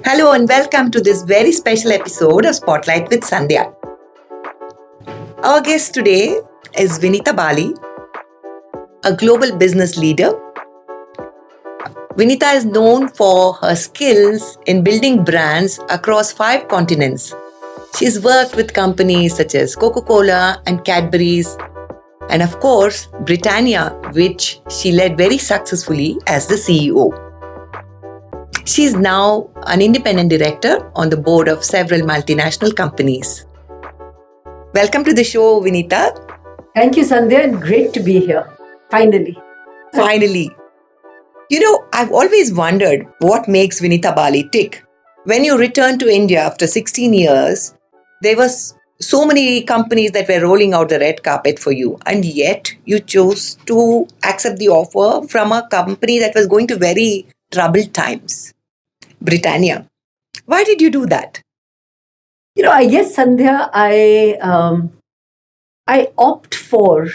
Hello and welcome to this very special episode of Spotlight with Sandhya. Our guest today is Vinita Bali, a global business leader. Vinita is known for her skills in building brands across 5 continents. She's worked with companies such as Coca-Cola and Cadbury's, and of course, Britannia, which she led very successfully as the CEO. She is now an independent director on the board of several multinational companies. Welcome to the show, Vinita. Thank you, Sandhya, and great to be here. Finally. Finally. I've always wondered what makes Vinita Bali tick. When you returned to India after 16 years, there was so many companies that were rolling out the red carpet for you, and yet you chose to accept the offer from a company that was going to very troubled times. Britannia. Why did you do that? I guess, Sandhya, I opt for,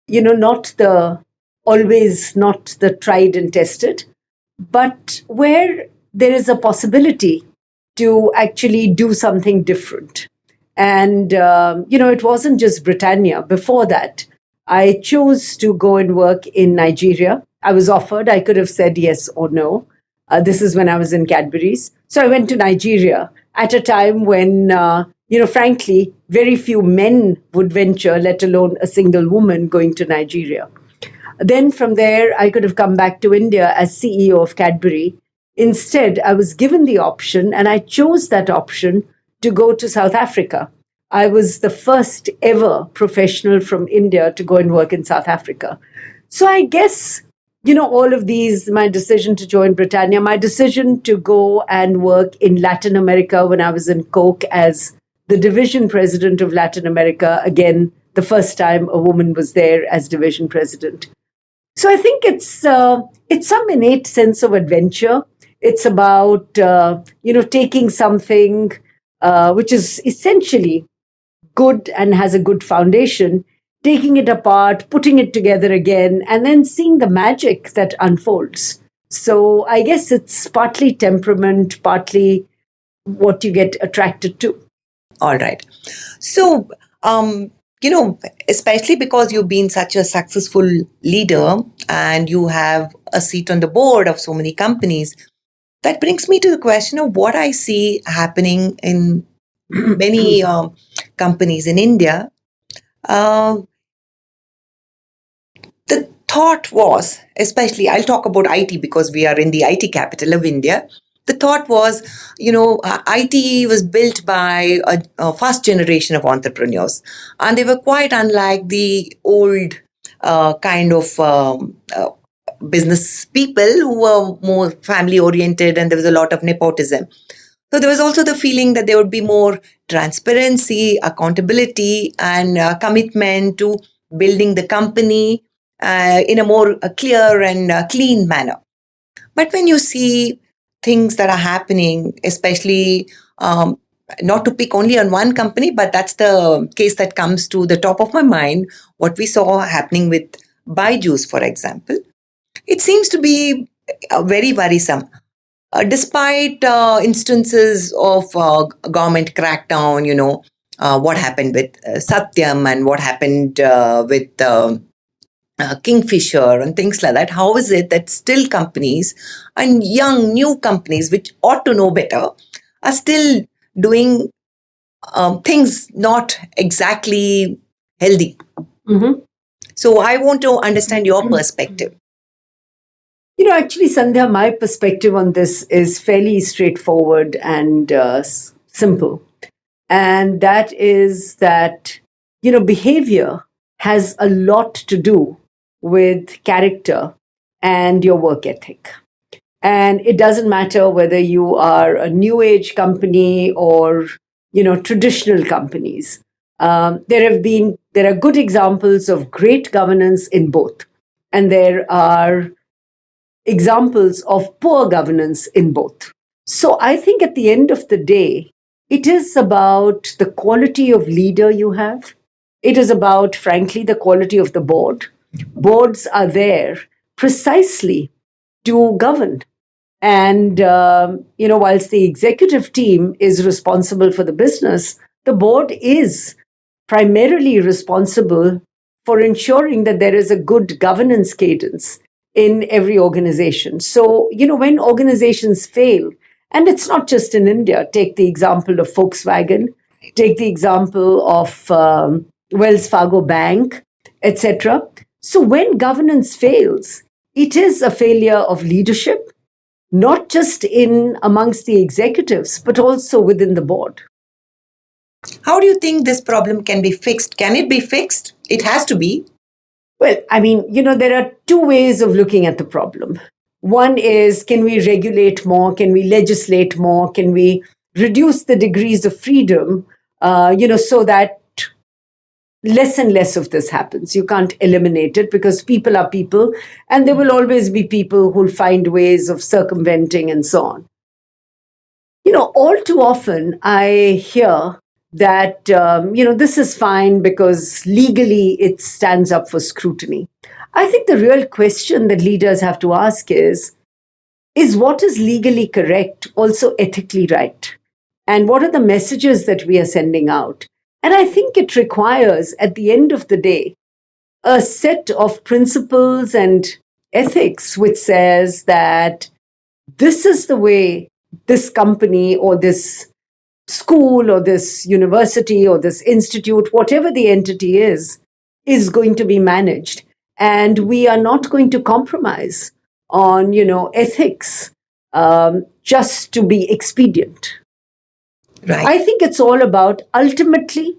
not the tried and tested, but where there is a possibility to actually do something different. And, it wasn't just Britannia. Before that, I chose to go and work in Nigeria. I was offered, I could have said yes or no. This is when I was in Cadbury's. So I went to Nigeria at a time when, frankly, very few men would venture, let alone a single woman going to Nigeria. Then from there, I could have come back to India as CEO of Cadbury. Instead, I was given the option, and I chose that option to go to South Africa. I was the first ever professional from India to go and work in South Africa. So I guess, all of these, my decision to join Britannia, my decision to go and work in Latin America when I was in Coke as the division president of Latin America, again, the first time a woman was there as division president. So I think it's some innate sense of adventure. It's about, taking something which is essentially good and has a good foundation, taking it apart, putting it together again, and then seeing the magic that unfolds. So I guess it's partly temperament, partly what you get attracted to. All right. So, especially because you've been such a successful leader and you have a seat on the board of so many companies, that brings me to the question of what I see happening in many companies in India. The thought was, especially, I'll talk about IT because we are in the IT capital of India. The thought was, IT was built by a first generation of entrepreneurs, and they were quite unlike the old kind of business people who were more family oriented, and there was a lot of nepotism. So there was also the feeling that there would be more transparency, accountability, and commitment to building the company in a more clear and clean manner. But when you see things that are happening, especially not to pick only on one company, but that's the case that comes to the top of my mind, what we saw happening with Byju's, for example, it seems to be very worrisome. Despite instances of government crackdown, what happened with Satyam and what happened with Kingfisher and things like that, how is it that still companies and young new companies which ought to know better are still doing things not exactly healthy? Mm-hmm. So I want to understand your perspective. Actually, Sandhya, my perspective on this is fairly straightforward and simple. And that is that, behavior has a lot to do with character and your work ethic. And it doesn't matter whether you are a new age company or, traditional companies. There are good examples of great governance in both. And there are examples of poor governance in both. So I think at the end of the day, it is about the quality of leader you have. It is about, frankly, the quality of the board. Boards are there precisely to govern. And, whilst the executive team is responsible for the business, the board is primarily responsible for ensuring that there is a good governance cadence in every organization. So, when organizations fail, and it's not just in India, take the example of Volkswagen, take the example of Wells Fargo Bank, etc. So, when governance fails, it is a failure of leadership, not just in amongst the executives, but also within the board. How do you think this problem can be fixed? Can it be fixed? It has to be. Well, I mean, there are two ways of looking at the problem. One is, can we regulate more? Can we legislate more? Can we reduce the degrees of freedom, so that less and less of this happens? You can't eliminate it because people are people, and there will always be people who'll find ways of circumventing and so on. All too often I hear that, this is fine because legally it stands up for scrutiny. I think the real question that leaders have to ask is what is legally correct also ethically right? And what are the messages that we are sending out? And I think it requires, at the end of the day, a set of principles and ethics which says that this is the way this company or this school or this university or this institute, whatever the entity is going to be managed. And we are not going to compromise on, ethics just to be expedient. Right. I think it's all about, ultimately,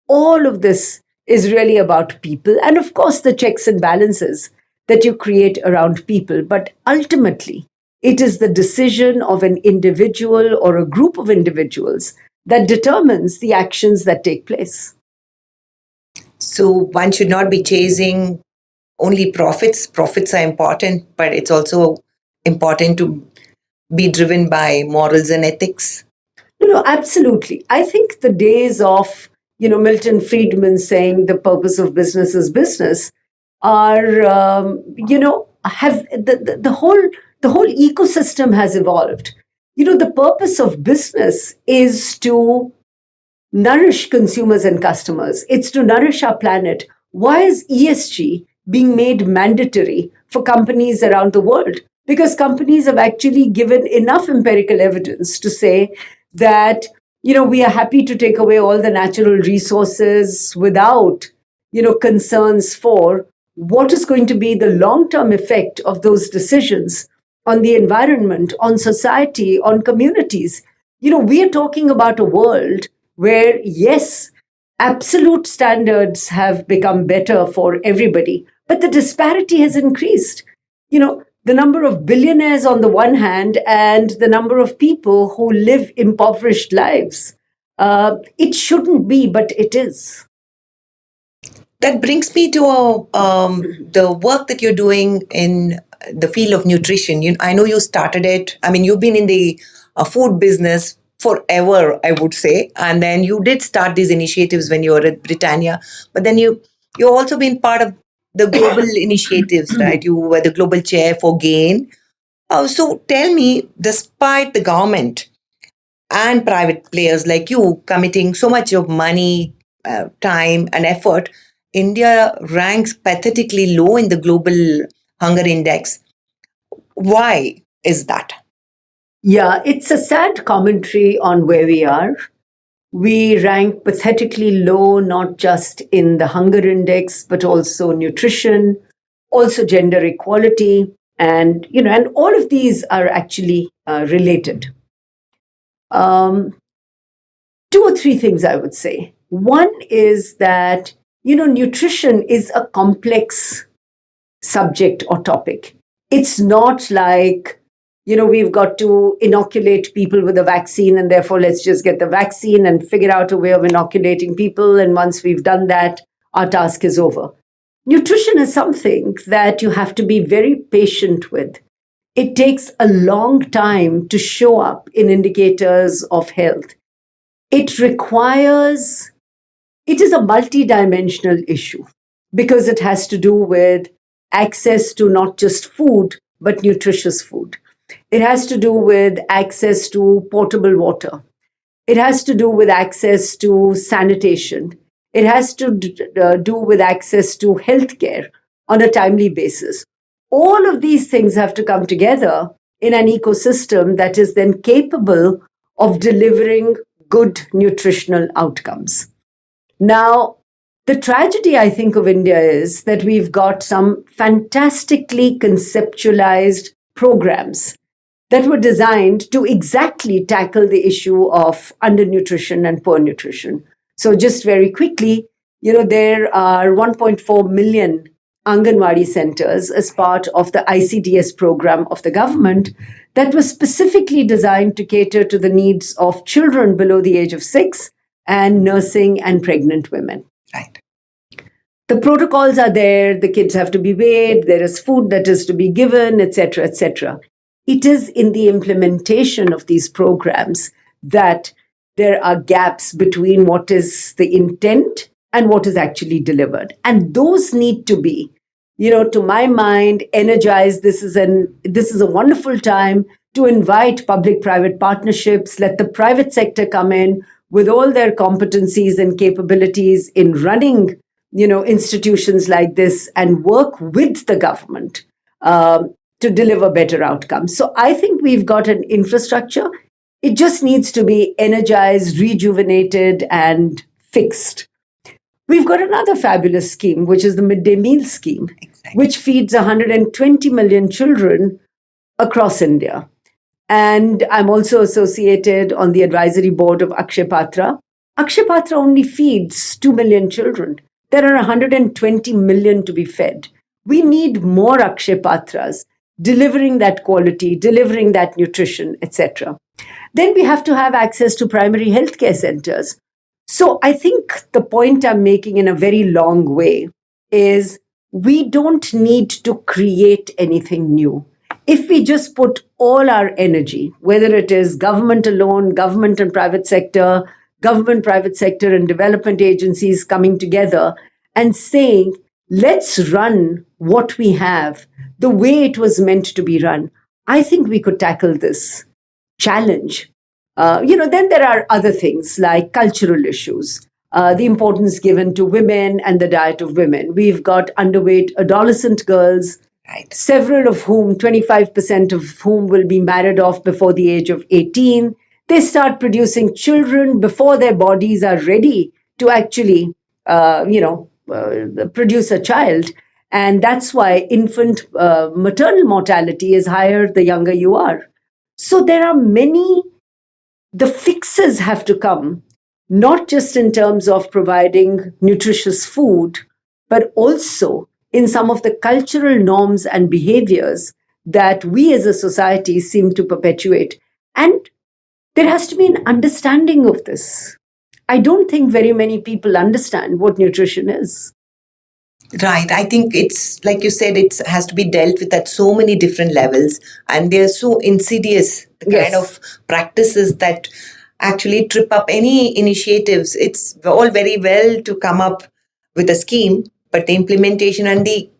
all of this is really about people. And of course, the checks and balances that you create around people. But ultimately, it is the decision of an individual or a group of individuals that determines the actions that take place. So one should not be chasing only profits. Profits are important, but it's also important to be driven by morals and ethics. No, absolutely. I think the days of, Milton Friedman saying the purpose of business is business are, have the whole ecosystem has evolved. The purpose of business is to nourish consumers and customers. It's to nourish our planet. Why is ESG being made mandatory for companies around the world? Because companies have actually given enough empirical evidence to say that, we are happy to take away all the natural resources without, concerns for what is going to be the long-term effect of those decisions on the environment, on society, on communities. We are talking about a world where, yes, absolute standards have become better for everybody, but the disparity has increased. The number of billionaires on the one hand and the number of people who live impoverished lives. It shouldn't be, but it is. That brings me to the work that you're doing in the field of nutrition. I know you started it. I mean, you've been in the food business forever, I would say, and then you did start these initiatives when you were at Britannia. But then you also been part of the global initiatives, right? You were the global chair for GAIN. So tell me, despite the government and private players like you committing so much of money, time, and effort, India ranks pathetically low in the global hunger index. Why is that? Yeah, it's a sad commentary on where we are. We rank pathetically low, not just in the hunger index, but also nutrition, also gender equality, and all of these are actually related. Um, Two or three things I would say. One is that, nutrition is a complex subject or topic. It's not like, we've got to inoculate people with a vaccine and therefore let's just get the vaccine and figure out a way of inoculating people. And once we've done that, our task is over. Nutrition is something that you have to be very patient with. It takes a long time to show up in indicators of health. It requires, it is a multidimensional issue because it has to do with access to not just food, but nutritious food. It has to do with access to portable water. It has to do with access to sanitation. It has to do with access to healthcare on a timely basis. All of these things have to come together in an ecosystem that is then capable of delivering good nutritional outcomes. Now, the tragedy, I think, of India is that we've got some fantastically conceptualized programs that were designed to exactly tackle the issue of undernutrition and poor nutrition. So, just very quickly, there are 1.4 million Anganwadi centers as part of the ICDS program of the government that was specifically designed to cater to the needs of children below the age of 6 and nursing and pregnant women. Right. The protocols are there, the kids have to be weighed, there is food that is to be given, etc., etc. It is in the implementation of these programs that there are gaps between what is the intent and what is actually delivered. And those need to be, to my mind, energized. This is a wonderful time to invite public-private partnerships, let the private sector come in with all their competencies and capabilities in running, institutions like this and work with the government to deliver better outcomes. So I think we've got an infrastructure. It just needs to be energized, rejuvenated, and fixed. We've got another fabulous scheme, which is the midday meal scheme, which feeds 120 million children across India. And I'm also associated on the advisory board of Akshay Patra. Akshay Patra only feeds 2 million children. There are 120 million to be fed. We need more Akshay Patras delivering that quality, delivering that nutrition, etc. Then we have to have access to primary healthcare centers. So I think the point I'm making in a very long way is we don't need to create anything new. If we just put all our energy, whether it is government alone, government and private sector, and development agencies coming together and saying, let's run what we have the way it was meant to be run, I think we could tackle this challenge. Then there are other things like cultural issues, the importance given to women and the diet of women. We've got underweight adolescent girls, Right. several of whom, 25% of whom will be married off before the age of 18. They start producing children before their bodies are ready to actually, produce a child. And that's why infant maternal mortality is higher the younger you are. So there are the fixes have to come, not just in terms of providing nutritious food, but also in some of the cultural norms and behaviors that we as a society seem to perpetuate. And there has to be an understanding of this. I don't think very many people understand what nutrition is. Right. I think it's like you said, it has to be dealt with at so many different levels, and they're so insidious, the Yes. kind of practices that actually trip up any initiatives. It's all very well to come up with a scheme, but the implementation and the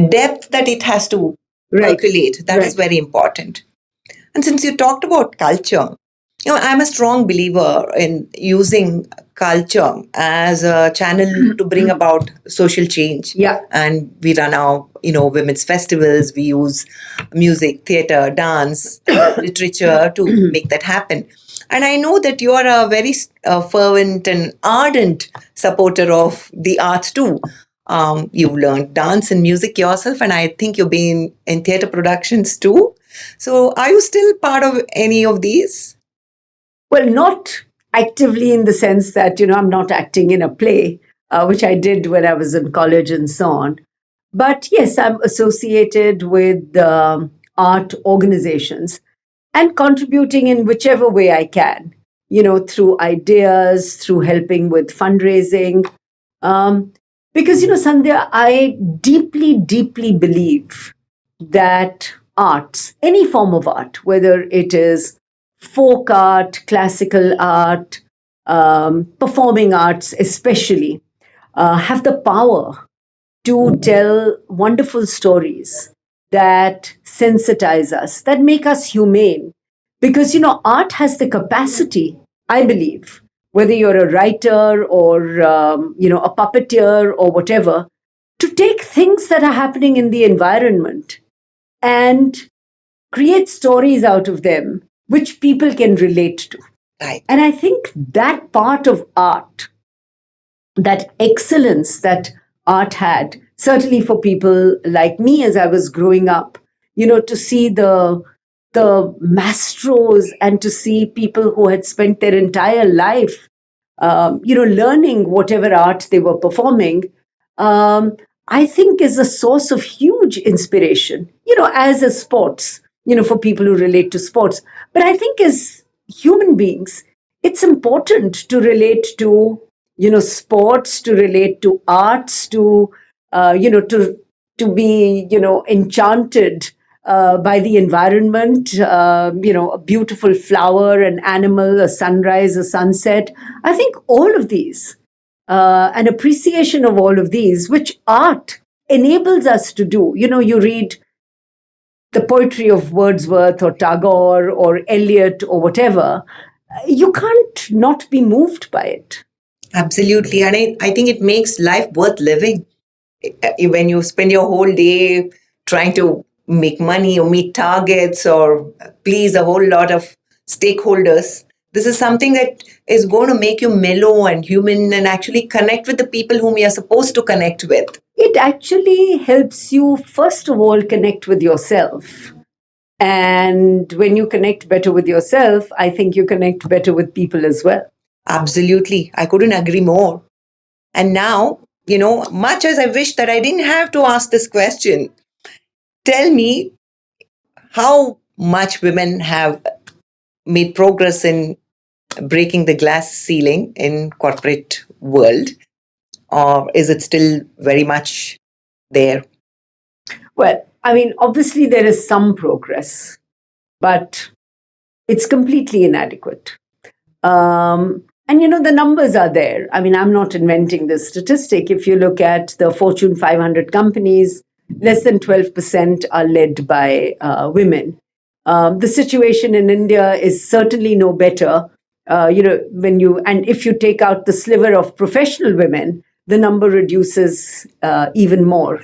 depth that it has to Right. percolate, that is Right. very important. And since you talked about culture, I'm a strong believer in using culture as a channel to bring about social change. Yeah. And we run our, women's festivals. We use music, theater, dance, literature to make that happen. And I know that you are a very fervent and ardent supporter of the arts too. You've learned dance and music yourself, and I think you've been in theater productions too. So, are you still part of any of these? Well, not actively in the sense that, I'm not acting in a play, which I did when I was in college and so on. But yes, I'm associated with art organizations and contributing in whichever way I can, through ideas, through helping with fundraising. Because, Sandhya, I deeply, deeply believe that arts, any form of art, whether it is folk art, classical art, performing arts especially, have the power to tell wonderful stories that sensitize us, that make us humane. Because, art has the capacity, I believe, whether you're a writer or, a puppeteer or whatever, to take things that are happening in the environment and create stories out of them which people can relate to. Right. And I think that part of art, that excellence that art had, certainly for people like me as I was growing up, to see the maestros and to see people who had spent their entire life, learning whatever art they were performing, I think is a source of huge inspiration, as a sports, for people who relate to sports. But I think as human beings, it's important to relate to, sports, to relate to arts, to, to be, enchanted by the environment, a beautiful flower, an animal, a sunrise, a sunset. I think all of these, an appreciation of all of these, which art enables us to do. You read the poetry of Wordsworth or Tagore or Eliot or whatever, you can't not be moved by it. Absolutely. And I think it makes life worth living. When you spend your whole day trying to make money or meet targets or please a whole lot of stakeholders, this is something that is going to make you mellow and human and actually connect with the people whom you're supposed to connect with. It actually helps you, first of all, connect with yourself. And when you connect better with yourself, I think you connect better with people as well. Absolutely. I couldn't agree more. And now, much as I wish that I didn't have to ask this question, tell me how much women have made progress in breaking the glass ceiling in corporate world, or is it still very much there? Well, I mean, obviously there is some progress, but it's completely inadequate. And the numbers are there. I mean, I'm not inventing this statistic. If you look at the Fortune 500 companies, less than 12% are led by women. The situation in India is certainly no better. If you take out the sliver of professional women, the number reduces even more.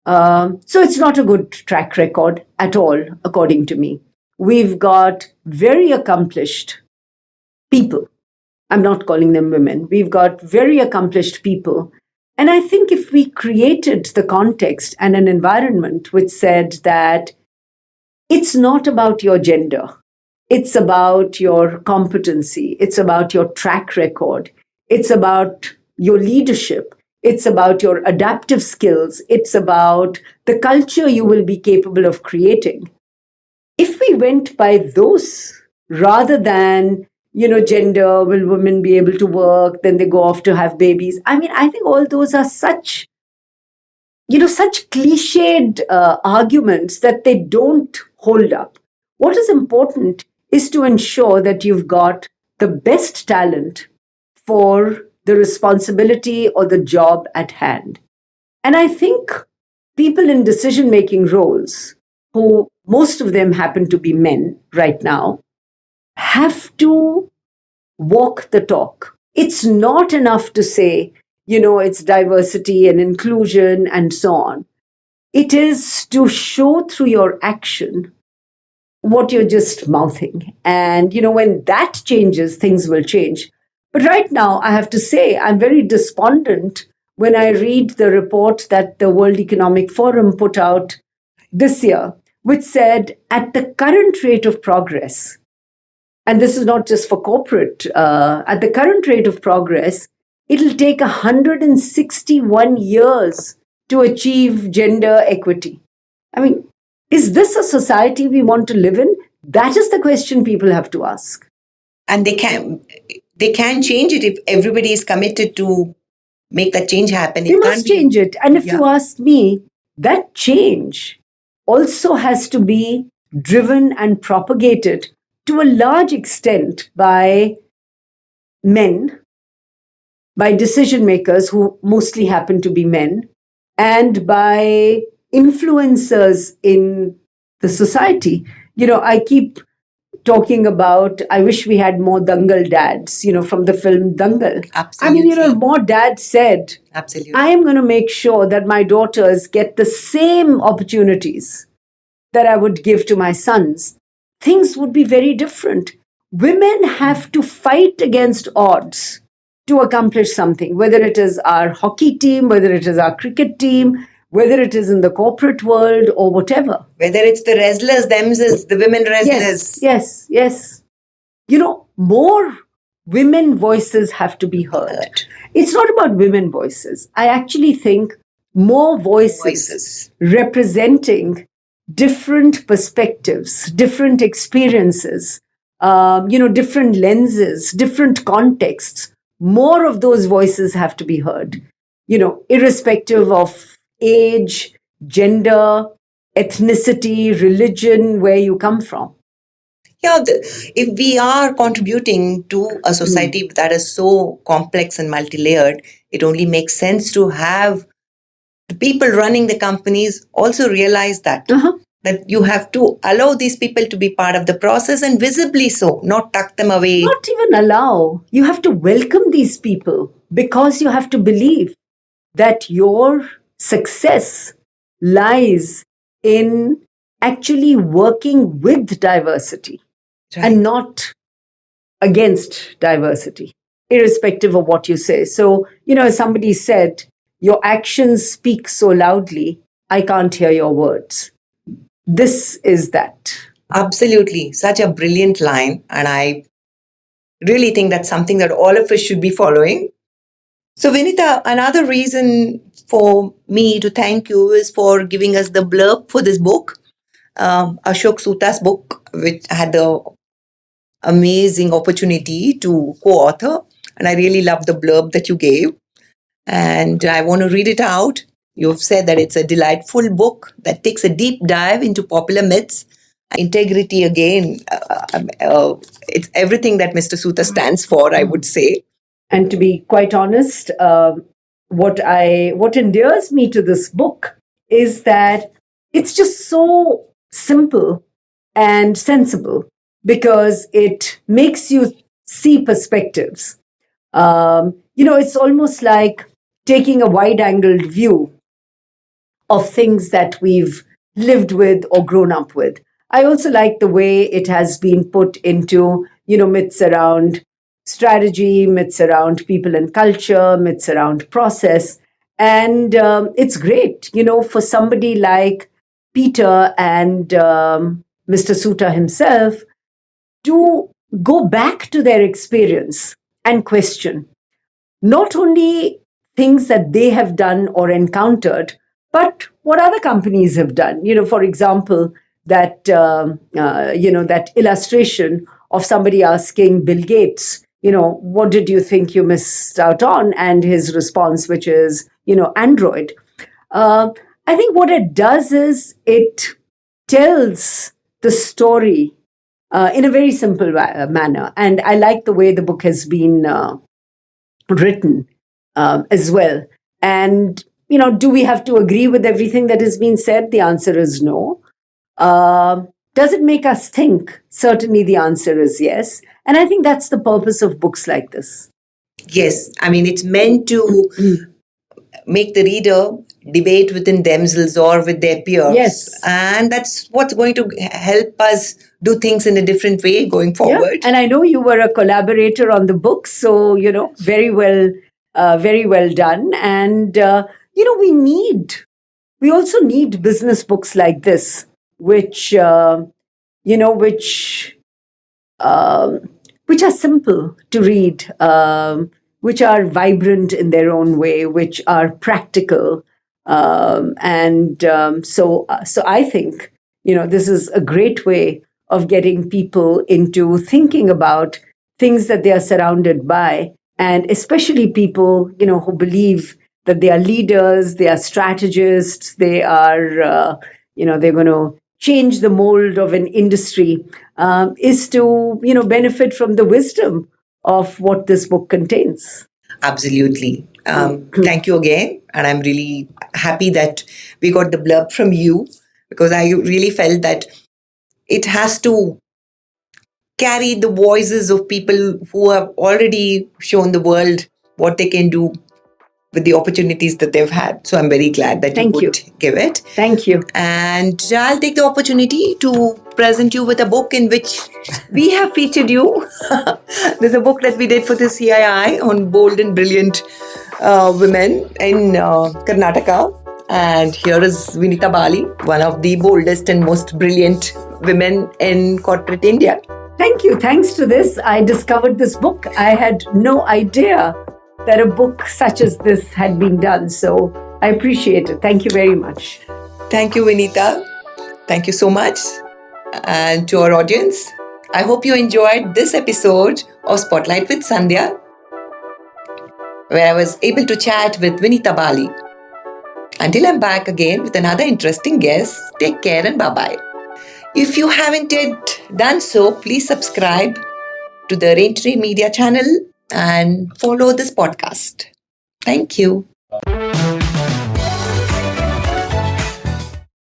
So it's not a good track record at all, according to me. We've got very accomplished people. I'm not calling them women. We've got very accomplished people. And I think if we created the context and an environment which said that it's not about your gender, it's about your competency, it's about your track record, it's about your leadership, it's about your adaptive skills, it's about the culture you will be capable of creating. If we went by those rather than gender, will women be able to work, then they go off to have babies. I mean, I think all those are such cliched arguments that they don't hold up. What is important is to ensure that you've got the best talent for the responsibility or the job at hand. And I think people in decision-making roles, who most of them happen to be men right now, have to walk the talk. It's not enough to say, it's diversity and inclusion and so on. It is to show through your action what you're just mouthing. And, when that changes, things will change. But right now, I have to say, I'm very despondent when I read the report that the World Economic Forum put out this year, which said at the current rate of progress, and this is not just for corporate, at the current rate of progress, it'll take 161 years to achieve gender equity. I mean, is this a society we want to live in? That is the question people have to ask. And they can change it if everybody is committed to make that change happen. They must change it. And if you ask me, that change also has to be driven and propagated to a large extent by men, by decision makers who mostly happen to be men, and by influencers in the society. I keep talking about, I wish we had more Dangal dads, from the film Dangal. Absolutely. More dads said, Absolutely. I am going to make sure that my daughters get the same opportunities that I would give to my sons. Things would be very different. Women have to fight against odds to accomplish something, whether it is our hockey team, whether it is our cricket team, whether it is in the corporate world or whatever. Whether it's the wrestlers themselves, the women wrestlers. Yes. More women voices have to be heard. It's not about women voices. I actually think more voices representing different perspectives, different experiences, different lenses, different contexts. More of those voices have to be heard, irrespective of age, gender, ethnicity, religion, where you come from. Yeah, if we are contributing to a society that is so complex and multi-layered, it only makes sense to have the people running the companies also realize that. That you have to allow these people to be part of the process, and visibly so, not tuck them away. Not even allow. You have to welcome these people, because you have to believe that your success lies in actually working with diversity and not against diversity, irrespective of what you say. So, as somebody said, your actions speak so loudly, I can't hear your words. This is that. Absolutely. Such a brilliant line. And I really think that's something that all of us should be following. So, Vinita, another reason for me to thank you is for giving us the blurb for this book, Ashok Soota's book, which I had the amazing opportunity to co-author. And I really love the blurb that you gave. And I want to read it out. You've said that it's a delightful book that takes a deep dive into popular myths. Integrity, again, it's everything that Mr. Soota stands for, I would say. And to be quite honest, what endears me to this book is that it's just so simple and sensible, because it makes you see perspectives. It's almost like taking a wide-angled view of things that we've lived with or grown up with. I also like the way it has been put into, myths around strategy, myths around people and culture, myths around process. And it's great, for somebody like Peter and Mr. Soota himself to go back to their experience and question not only things that they have done or encountered, but what other companies have done. For example, that that illustration of somebody asking Bill Gates, what did you think you missed out on? And his response, which is, Android. I think what it does is it tells the story in a very simple manner. And I like the way the book has been written as well. And, do we have to agree with everything that has been said? The answer is no. Does it make us think? Certainly the answer is yes. And I think that's the purpose of books like this. Yes. I mean, it's meant to make the reader debate within themselves or with their peers. Yes. And that's what's going to help us do things in a different way going forward. Yeah. And I know you were a collaborator on the book, so, very well done. And, we also need business books like this, which are simple to read, which are vibrant in their own way, which are practical. So I think, this is a great way of getting people into thinking about things that they are surrounded by, and especially people, who believe that they are leaders, they are strategists, they are, they're going to change the mold of an industry, is to, benefit from the wisdom of what this book contains. Absolutely. Thank you again. And I'm really happy that we got the blurb from you, because I really felt that it has to carry the voices of people who have already shown the world what they can do with the opportunities that they've had. So I'm very glad that Thank you. could give it. Thank you. And I'll take the opportunity to present you with a book in which we have featured you. There's a book that we did for the CII on bold and brilliant women in Karnataka. And here is Vinita Bali, one of the boldest and most brilliant women in corporate India. Thank you. Thanks to this, I discovered this book. I had no idea that a book such as this had been done. So I appreciate it. Thank you very much. Thank you, Vinita. Thank you so much. And to our audience, I hope you enjoyed this episode of Spotlight with Sandhya, where I was able to chat with Vinita Bali. Until I'm back again with another interesting guest, take care and bye-bye. If you haven't yet done so, please subscribe to the Raintree Media channel and follow this podcast. Thank you.